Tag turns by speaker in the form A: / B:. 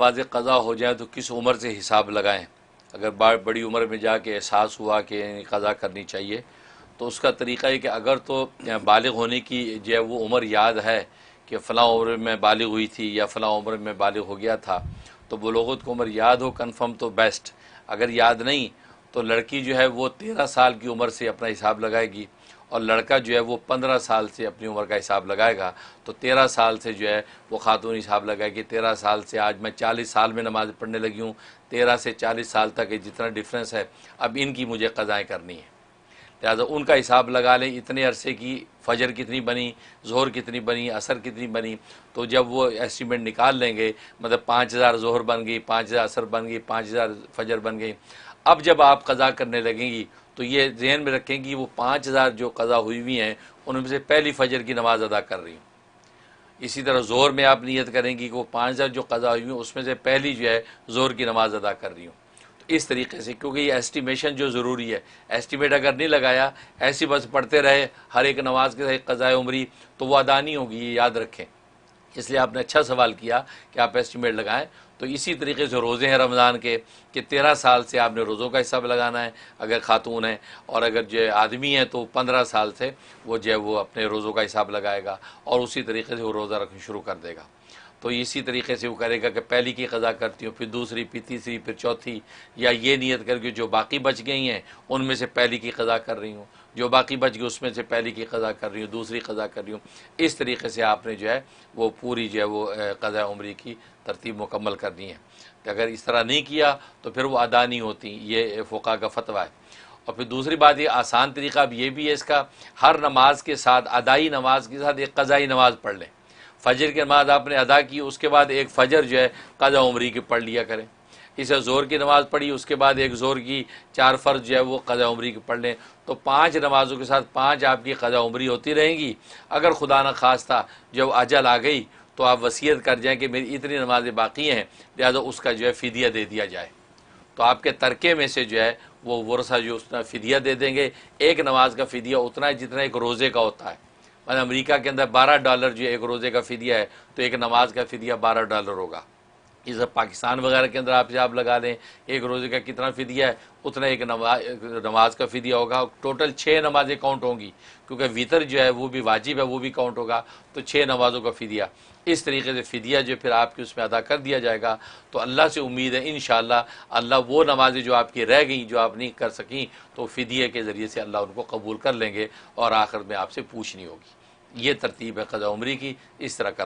A: नमाज़ क़ज़ा हो जाए तो किस उम्र से हिसाब लगाएं? अगर बड़ी उम्र में जाके एहसास हुआ कि क़ज़ा करनी चाहिए तो उसका तरीक़ा है कि अगर तो बालिग़ होने की जो है वो उम्र याद है कि फ़लाँ उम्र में बालिग़ हुई थी या फ़लाँ उम्र में बालिग़ हो गया था, तो बुलूग़त की उम्र याद हो कन्फर्म तो बेस्ट। अगर याद नहीं तो लड़की जो है वो 13 साल की उम्र से अपना हिसाब लगाएगी और लड़का जो है वो 15 साल से अपनी उम्र का हिसाब लगाएगा। तो 13 साल से जो है वो खातून हिसाब लगाएगी 13 साल से आज मैं 40 साल में नमाज़ पढ़ने लगी हूँ, 13 से 40 साल तक जितना डिफरेंस है अब इनकी मुझे क़ज़ाएँ करनी है। लिहाजा उनका हिसाब लगा लें, इतने अरसे की फ़जर कितनी बनी, ज़ोहर कितनी बनी, असर कितनी बनी, तो जब वो एस्टीमेट निकाल लेंगे, मतलब 5000 ज़ोहर बन गई, 5000 असर बन गई, 5000 फ़जर बन गई। अब जब आप क़ज़ा करने लगेंगी तो ये ज़हन में रखें कि वो 5000 जो क़ज़ा हुई हुई हैं उनमें से पहली फ़जर की नमाज़ अदा कर रही हूँ। इसी तरह ज़ोहर में आप नियत करेंगी कि वो 5000 जो क़ज़ा हुई हैं उसमें से पहली जो है ज़ोहर की नमाज़ अदा कर रही हूँ। तो इस तरीके से, क्योंकि ये एस्टिमेशन जो ज़रूरी है, एस्टिमेट अगर नहीं लगाया, ऐसी बस पढ़ते रहे हर एक नमाज के साथ क़ज़ाए उम्री, तो वो अदा नहीं होगी, ये याद रखें। इसलिए आपने अच्छा सवाल किया कि आप एस्टिमेट लगाएं। तो इसी तरीके से रोज़े हैं रमज़ान के कि 13 साल से आपने रोज़ों का हिसाब लगाना है अगर खातून है, और अगर जो आदमी है तो 15 साल से वो जो है वो अपने रोज़ों का हिसाब लगाएगा और उसी तरीके से वो रोज़ा रखना शुरू कर देगा। तो इसी तरीके से वो करेगा कि पहली की क़ज़ा करती हूँ, फिर दूसरी, फिर तीसरी, फिर चौथी, या ये नियत करके जो बाकी बच गई हैं उनमें से पहली की क़ज़ा कर रही हूँ, जो बाकी बच गई उसमें से पहली की क़ज़ा कर रही हूँ, दूसरी क़ज़ा कर रही हूँ। इस तरीके से आपने जो है वो पूरी जो है वो क़ज़ा उम्री की तरतीब मुकम्मल करनी है। तो अगर इस तरह नहीं किया तो फिर वो अदा नहीं होती, ये फ़ुक़हा का फ़तवा है। और फिर दूसरी बात, ये आसान तरीका अब ये भी है इसका, हर नमाज के साथ, अदाई नमाज के साथ एक क़ज़ाई नमाज पढ़ लें। फ़जर की नमाज़ आपने अदा की, उसके बाद एक फ़जर जो है क़ज़ा उम्री की पढ़ लिया करें। इसे ज़ोहर की नमाज़ पढ़ी, उसके बाद एक ज़ोहर की 4 फ़र्ज़ जो है वो क़ज़ा उम्री की पढ़ लें। तो 5 नमाज़ों के साथ 5 आपकी क़ज़ा उम्री होती रहेंगी। अगर खुदा न खास्ता जब अजल आ गई तो आप वसीयत कर जाएँ कि मेरी इतनी नमाज़ें बाकी हैं, लिहाजा उसका जो है फ़िदिया दे दिया जाए। तो आपके तरके में से जो है वो वरसा जो उसका फ़िदिया दे देंगे। एक नमाज का फ़िदिया उतना है जितना एक रोज़े का होता है। मतलब अमेरिका के अंदर $12 जो एक रोज़े का फ़िदिया है, तो एक नमाज का फ़िदिया $12 होगा। इस पाकिस्तान वगैरह के अंदर आप जब लगा दें एक रोज़े का कितना फ़िदिया है, उतना एक नमाज का फ़िदिया होगा। टोटल 6 नमाज़ें काउंट होंगी, क्योंकि वितर जो है वो भी वाजिब है, वो भी काउंट होगा। तो 6 नमाज़ों का फ़िदिया, इस तरीके से फ़िदिया जो फिर आपकी उसमें अदा कर दिया जाएगा। तो अल्लाह से उम्मीद है इंशाअल्लाह अल्लाह वो नमाज़ें जो आपकी रह गई, जो आप नहीं कर सकें, तो फ़िदिये के ज़रिए से अल्लाह उनको कबूल कर लेंगे और आखिर में आपसे पूछनी होगी। ये तरतीब है क़ज़ा उम्री की, इस तरह का